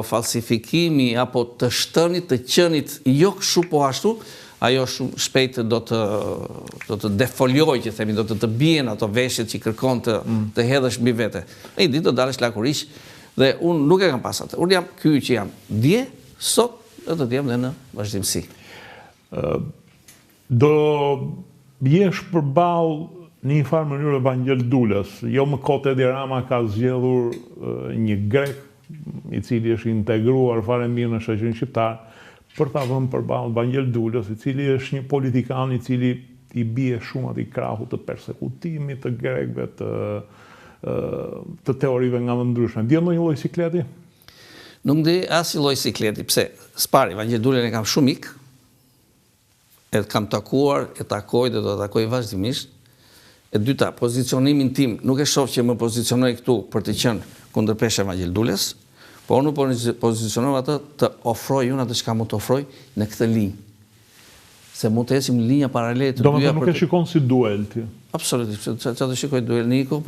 falsifikimi, apo të shtënit, të qenit, jo kështu po ashtu, ajo shumë shpejt do të defolioj, që themi, do të bien ato veshjet që kërkon të hedhësh mbi vete. E i ditë do dalësh lakurish, dhe unë nuk e kam pasat. Unë jam ky që jam dje, sot, dhe të jam dhe në vazhdimsi. Do jesh përballë në një farë mënyrë Evangel Dulas. Jo më kot Edi Rama ka zgjedhur një grek i cili është integruar fare mirë në shoqërinë shqiptare, për ta vënë përballë Evangel Dulas, i cili është një politikan i cili i bie shumë atij krahut të persekutimit të grekëve, të teorive nga më ndryshme. Ndjen ndonjë lloj sikleti? Nuk di asnjë lloj sikleti. Pse? S'pari, Evangel Dulan e kam shumë mik, e kam takuar, e takoj dhe do të takoj vazhdimisht. E dyta, pozicionimin tim, nuk e shoh që më pozicionoj këtu për të qenë kundërpesh Evangel Dulas, por unë pozicionoj atë të ofroj unë atë çka mund të ofroj në këtë linjë. Se mund të ecim linja paralele të dyja. Domethënë nuk e shikon si duel ti. Absolutisht, çfarë do shikoj duel në